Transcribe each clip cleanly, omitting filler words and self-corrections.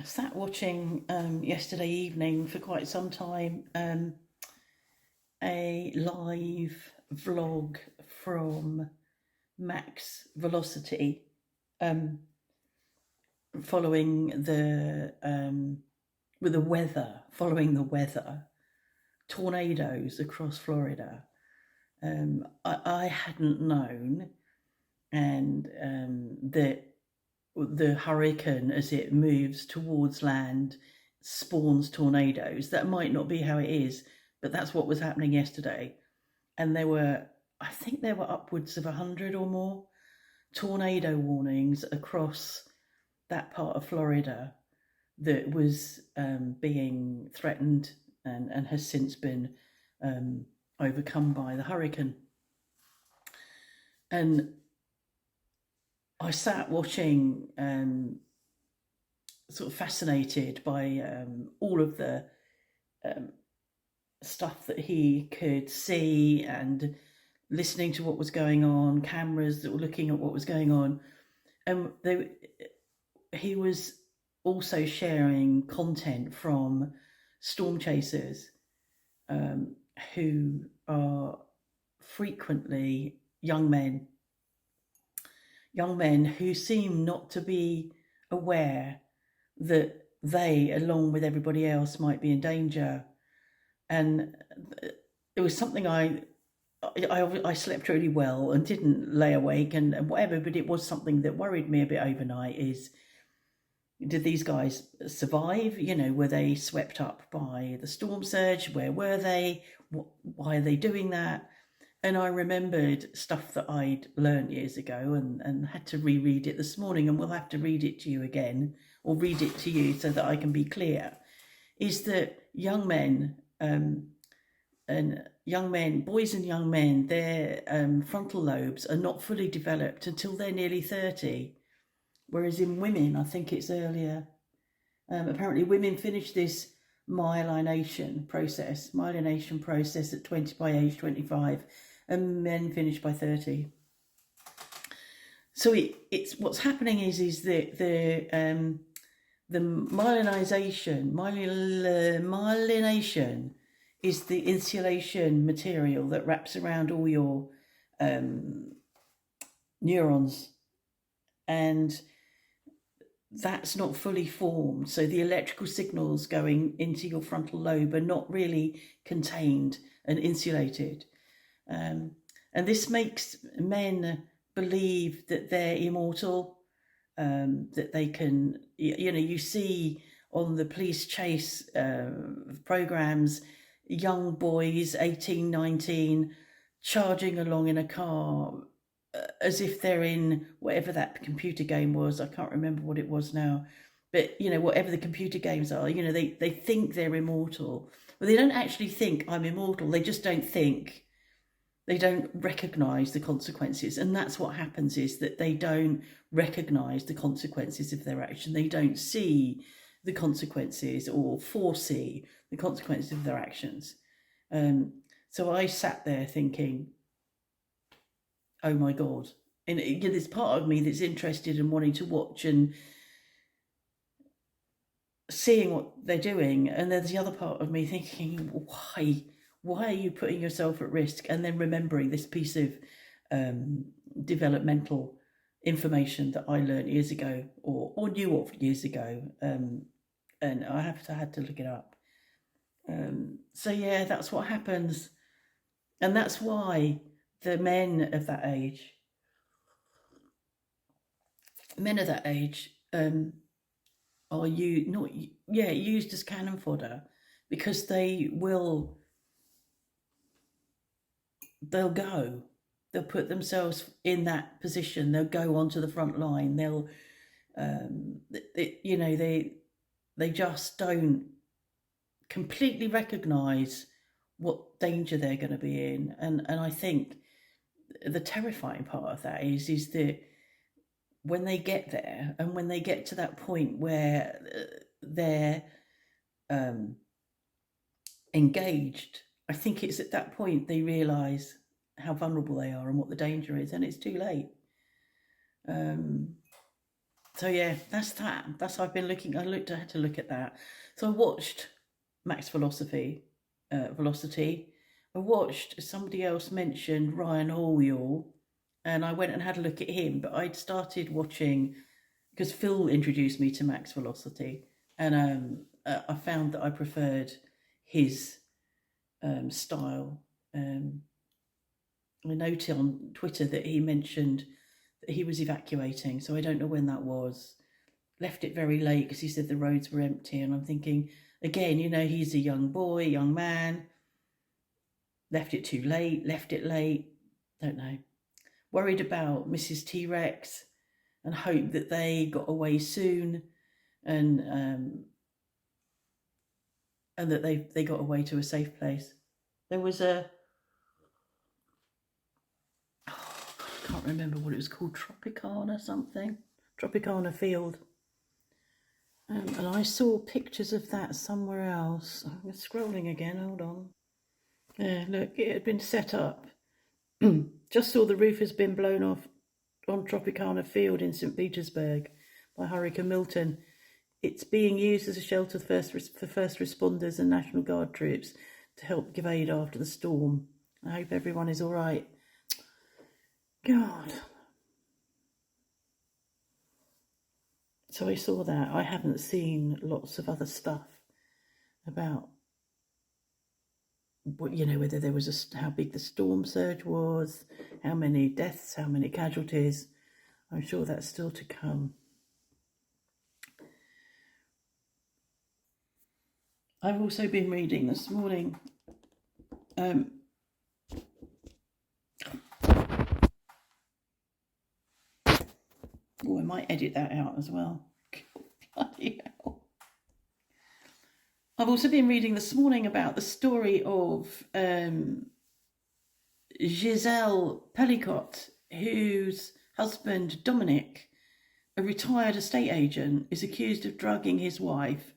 I sat watching yesterday evening for quite some time a live vlog from Max Velocity, um, following following the weather, tornadoes across Florida. I hadn't known, and that the hurricane, as it moves towards land, spawns tornadoes. That might not be how it is, but that's what was happening yesterday. And I think there were upwards of 100 or more tornado warnings across that part of Florida that was being threatened and has since been overcome by the hurricane. And I sat watching, sort of fascinated by all of the um, stuff that he could see, and listening to what was going on, cameras that were looking at what was going on. And he was also sharing content from storm chasers, who are frequently young men who seem not to be aware that they, along with everybody else, might be in danger. And it was something I slept really well and didn't lay awake and whatever, but it was something that worried me a bit overnight. Is, did these guys survive? Were they swept up by the storm surge? Where were they? Why are they doing that? And I remembered stuff that I'd learned years ago, and had to reread it this morning, and we'll have to read it to you again, or read it to you so that I can be clear. Is that young men, boys and young men, their frontal lobes are not fully developed until they're nearly 30. Whereas in women, I think it's earlier. Apparently women finish this myelination process by age 25, and men finish by 30. So it's what's happening is that the myelination is the insulation material that wraps around all your neurons, and that's not fully formed. So the electrical signals going into your frontal lobe are not really contained and insulated. And this makes men believe that they're immortal, that they can, you see on the police chase programs, young boys, 18, 19, charging along in a car as if they're in whatever that computer game was. I can't remember what it was now, but whatever the computer games are, they think they're immortal. But they don't actually think I'm immortal. They just don't think. They don't recognize the consequences. And that's what happens, is that they don't recognize the consequences of their action. They don't see the consequences or foresee the consequences of their actions. So I sat there thinking, oh my God. And there's part of me that's interested in wanting to watch and seeing what they're doing. And there's the other part of me thinking, why are you putting yourself at risk? And then remembering this piece of developmental information that I learned years ago, or knew of years ago. And I had to look it up. So yeah, that's what happens. And that's why the men of that age are used as cannon fodder, because they'll put themselves in that position. They'll go onto the front line. They'll they just don't completely recognize what danger they're going to be in. And I think the terrifying part of that is that when they get there, and when they get to that point where they're engaged, I think it's at that point they realize how vulnerable they are and what the danger is, and it's too late. So yeah, that's that. That's I've been looking. I had to look at that. So I watched Max Velocity. I watched somebody else mentioned Ryan Hall, and I went and had a look at him. But I'd started watching because Phil introduced me to Max Velocity, and I found that I preferred his style. I noted on Twitter that he mentioned that he was evacuating, so I don't know when that was. Left it very late because he said the roads were empty, and I'm thinking, again, he's a young boy, young man. Left it too late, left it late, don't know. Worried about Mrs. T-Rex and hope that they got away soon and that they got away to a safe place. There was I can't remember what it was called, Tropicana something, Tropicana Field. And I saw pictures of that somewhere else. I'm scrolling again, hold on. Yeah, look, it had been set up. Just saw the roof has been blown off on Tropicana Field in St. Petersburg by Hurricane Milton. It's being used as a shelter for first responders and National Guard troops to help give aid after the storm. I hope everyone is all right. God. So I saw that. I haven't seen lots of other stuff about whether there was how big the storm surge was, how many deaths, how many casualties. I'm sure that's still to come. I've also been reading this morning. Oh, I might edit that out as well. Bloody hell. I've also been reading this morning about the story of Giselle Pellicott, whose husband Dominic, a retired estate agent, is accused of drugging his wife,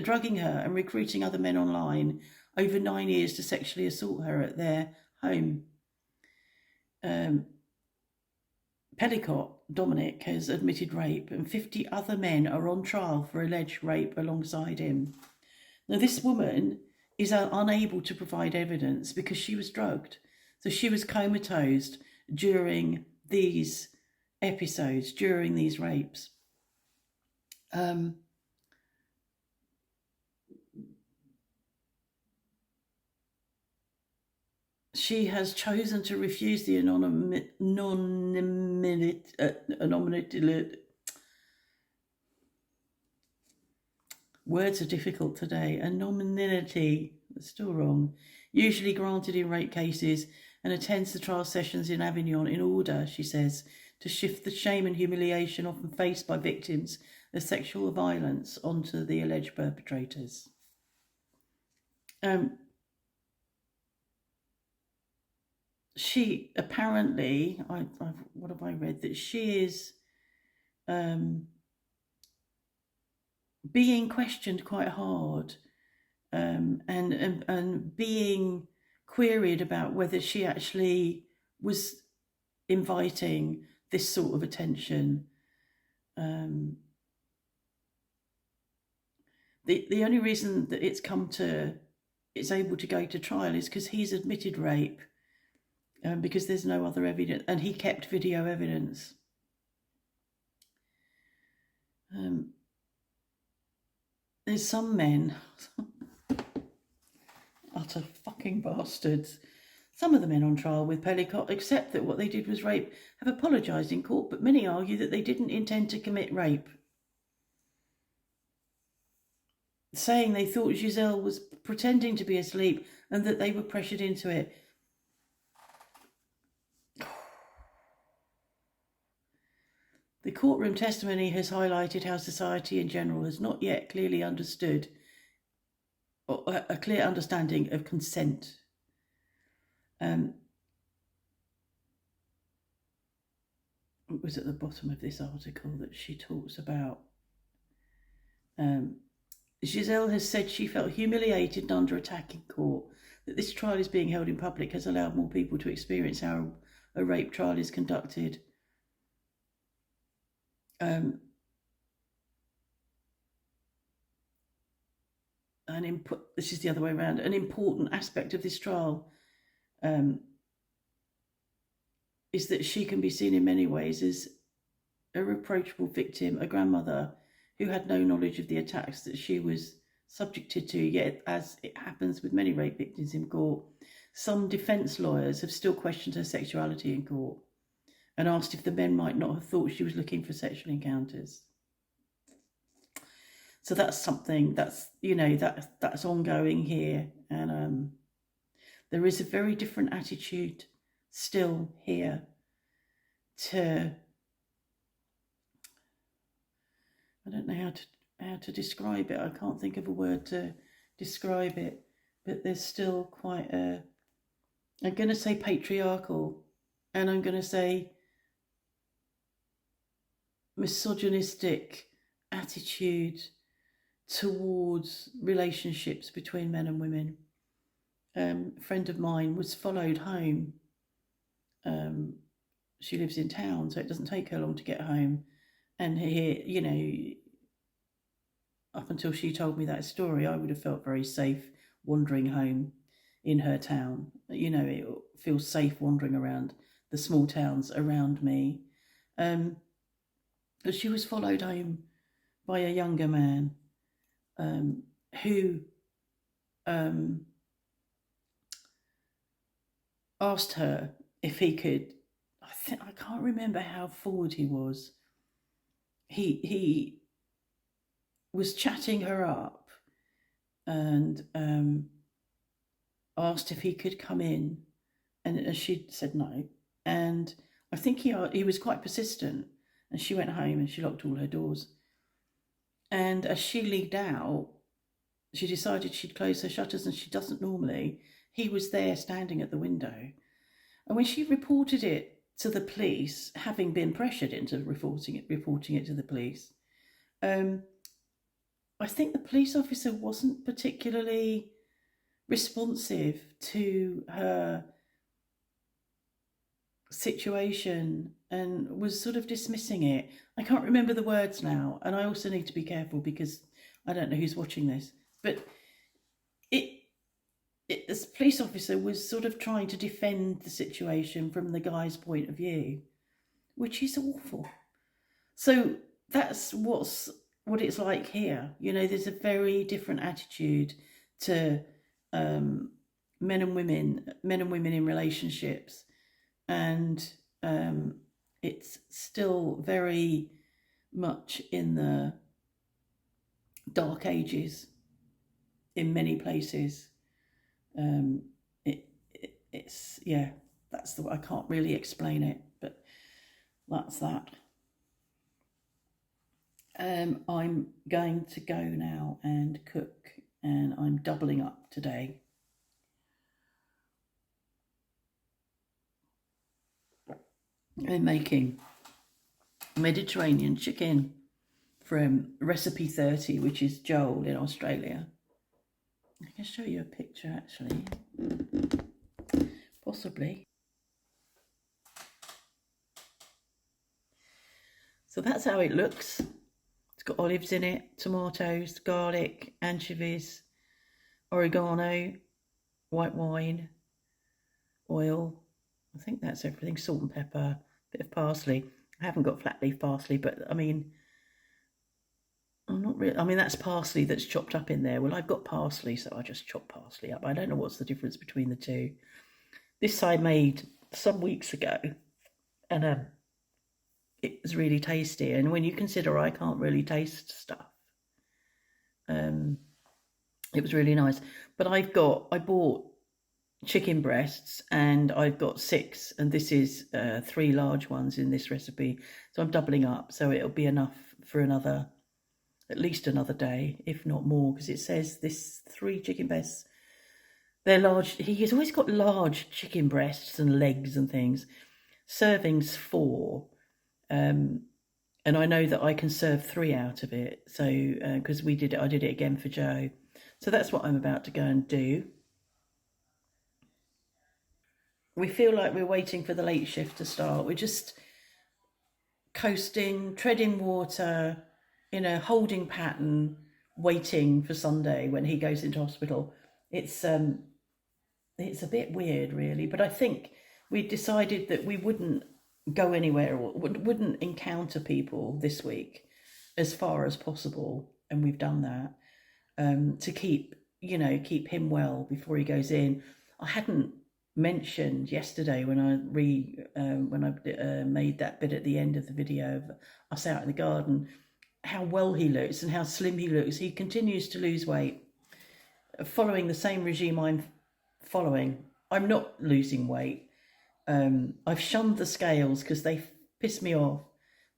drugging her and recruiting other men online over 9 years to sexually assault her at their home. Pellicott, Dominic, has admitted rape, and 50 other men are on trial for alleged rape alongside him. Now, this woman is unable to provide evidence because she was drugged. So she was comatose during these episodes, during these rapes. She has chosen to refuse the anonymity. Words are difficult today. Anonymity, still wrong, usually granted in rape cases, and attends the trial sessions in Avignon in order, she says, to shift the shame and humiliation often faced by victims of sexual violence onto the alleged perpetrators. She apparently, what have I read? That she is being questioned quite hard, and being queried about whether she actually was inviting this sort of attention. The only reason that it's able to go to trial is because he's admitted rape, because there's no other evidence, and he kept video evidence. There's some men, utter fucking bastards. Some of the men on trial with Pellicott accept that what they did was rape, have apologised in court, but many argue that they didn't intend to commit rape, saying they thought Giselle was pretending to be asleep and that they were pressured into it. The courtroom testimony has highlighted how society in general has not yet clearly understood or a clear understanding of consent. It was at the bottom of this article that she talks about. Giselle has said she felt humiliated and under attack in court, that this trial is being held in public has allowed more people to experience how a rape trial is conducted. this is the other way around, an important aspect of this trial is that she can be seen in many ways as a reproachable victim, a grandmother who had no knowledge of the attacks that she was subjected to. Yet, as it happens with many rape victims in court, some defence lawyers have still questioned her sexuality in court and asked if the men might not have thought she was looking for sexual encounters. So that's something that's ongoing here, and there is a very different attitude still here to, I don't know how to describe it. I can't think of a word to describe it, but there's still quite I'm going to say patriarchal, and I'm going to say misogynistic attitude towards relationships between men and women. A friend of mine was followed home. She lives in town, so it doesn't take her long to get home. And here, up until she told me that story, I would have felt very safe wandering home in her town. It feels safe wandering around the small towns around me. But she was followed home by a younger man who asked her if he could. I can't remember how forward he was. He was chatting her up and asked if he could come in, and she said no. And I think he was quite persistent, and she went home and she locked all her doors. And as she leaked out, she decided she'd close her shutters, and she doesn't normally. He was there standing at the window. And when she reported it to the police, having been pressured into reporting it to the police, I think the police officer wasn't particularly responsive to her situation and was sort of dismissing it. I can't remember the words now, and I also need to be careful because I don't know who's watching this, but this police officer was sort of trying to defend the situation from the guy's point of view, which is awful. So that's what it's like here. There's a very different attitude to men and women in relationships, and it's still very much in the dark ages in many places. That's I can't really explain it, but that's that. I'm going to go now and cook, and I'm doubling up today. I'm making Mediterranean chicken from Recipe 30, which is Joel in Australia. I can show you a picture actually, possibly. So that's how it looks. It's got olives in it, tomatoes, garlic, anchovies, oregano, white wine, oil. I think that's everything. Salt and pepper, bit of parsley. I haven't got flat leaf parsley, but I'm not really. That's parsley that's chopped up in there. Well, I've got parsley, so I just chop parsley up. I don't know what's the difference between the two. This I made some weeks ago, and it was really tasty. And when you consider I can't really taste stuff, it was really nice. But I bought chicken breasts, and I've got 6, and this is 3 large ones in this recipe. So I'm doubling up, so it'll be enough for at least another day, if not more, because it says this 3 chicken breasts. They're large. He's always got large chicken breasts and legs and things. Servings 4. And I know that I can serve 3 out of it. So, because I did it again for Joe. So that's what I'm about to go and do. We feel like we're waiting for the late shift to start. We're just coasting, treading water in a holding pattern waiting for Sunday when he goes into hospital. It's a bit weird, really. But I think we decided that we wouldn't go anywhere or wouldn't encounter people this week as far as possible, and we've done that to keep him well before he goes in. I hadn't mentioned yesterday when I made that bit at the end of the video of us out in the garden how well he looks and how slim he looks. He continues to lose weight, following the same regime I'm following. I'm not losing weight. I've shunned the scales because they piss me off,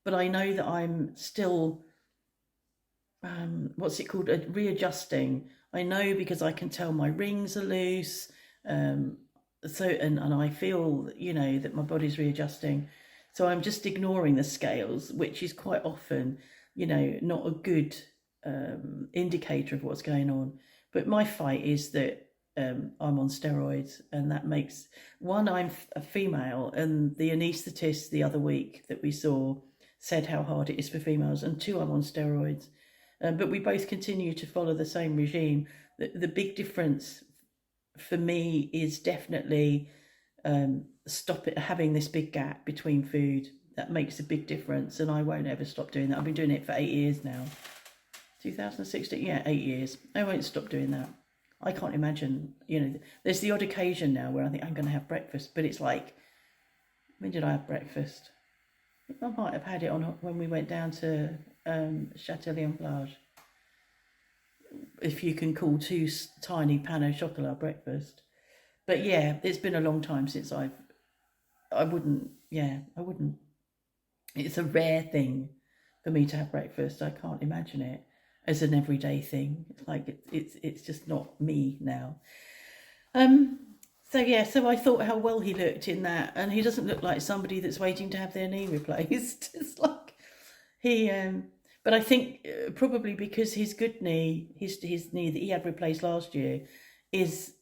but I know that I'm still readjusting. I know because I can tell my rings are loose, and I feel that my body's readjusting. So I'm just ignoring the scales, which is quite often not a good indicator of what's going on. But my fight is that I'm on steroids, and that makes, one, I'm a female, and the anaesthetist the other week that we saw said how hard it is for females, and two, I'm on steroids. But we both continue to follow the same regime. The big difference for me is definitely stop it having this big gap between food. That makes a big difference, and I won't ever stop doing that. I've been doing it for 8 years now. 2016, yeah, 8 years. I won't stop doing that. I can't imagine, there's the odd occasion now where I think I'm going to have breakfast, but it's like, when did I have breakfast? I might have had it on when we went down to Châtillon-Plage. If you can call two tiny pain au chocolat breakfast. But yeah, it's been a long time since I wouldn't. It's a rare thing for me to have breakfast. I can't imagine it as an everyday thing. Like it's just not me now. So I thought how well he looked in that, and he doesn't look like somebody that's waiting to have their knee replaced. It's like he, but I think probably because his good knee, his knee that he had replaced last year, is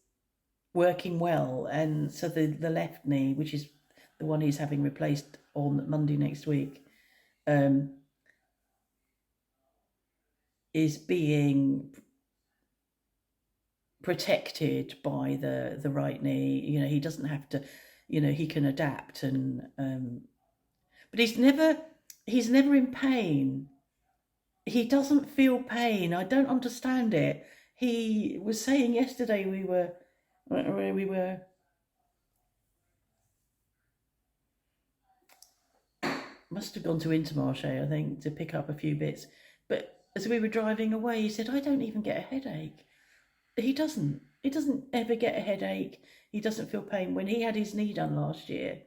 working well, and so the left knee, which is the one he's having replaced on Monday next week, is being protected by the right knee. He doesn't have to, he can adapt, and but he's never in pain. He doesn't feel pain. I don't understand it. He was saying yesterday we were must have gone to Intermarché, I think, to pick up a few bits. But as we were driving away, he said, I don't even get a headache. He doesn't ever get a headache. He doesn't feel pain. When he had his knee done last year,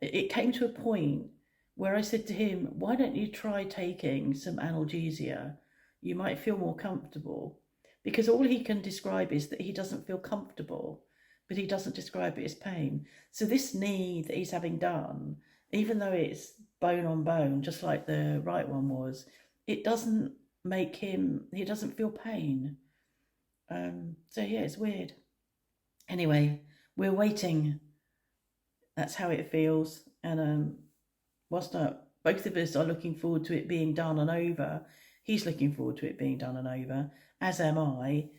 it came to a point where I said to him, why don't you try taking some analgesia? You might feel more comfortable. Because all he can describe is that he doesn't feel comfortable, but he doesn't describe it as pain. So this knee that he's having done, even though it's bone on bone, just like the right one was, it doesn't make him, he doesn't feel pain. So yeah, it's weird. Anyway, we're waiting. That's how it feels. And whilst both of us are looking forward to it being done and over, he's looking forward to it being done and over, as am I.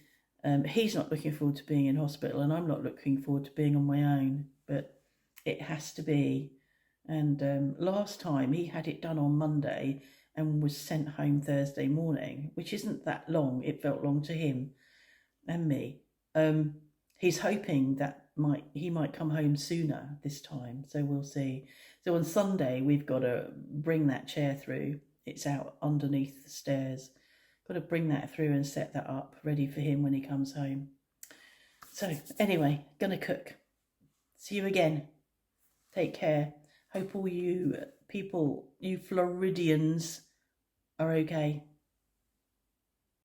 He's not looking forward to being in hospital, and I'm not looking forward to being on my own, but it has to be. And last time he had it done on Monday and was sent home Thursday morning, which isn't that long. It felt long to him and me. He's hoping that he might come home sooner this time, so we'll see. So on Sunday we've got to bring that chair through. It's out underneath the stairs. Got to bring that through and set that up ready for him when he comes home. So anyway, gonna cook. See you again. Take care. Hope all you people, you Floridians, are okay.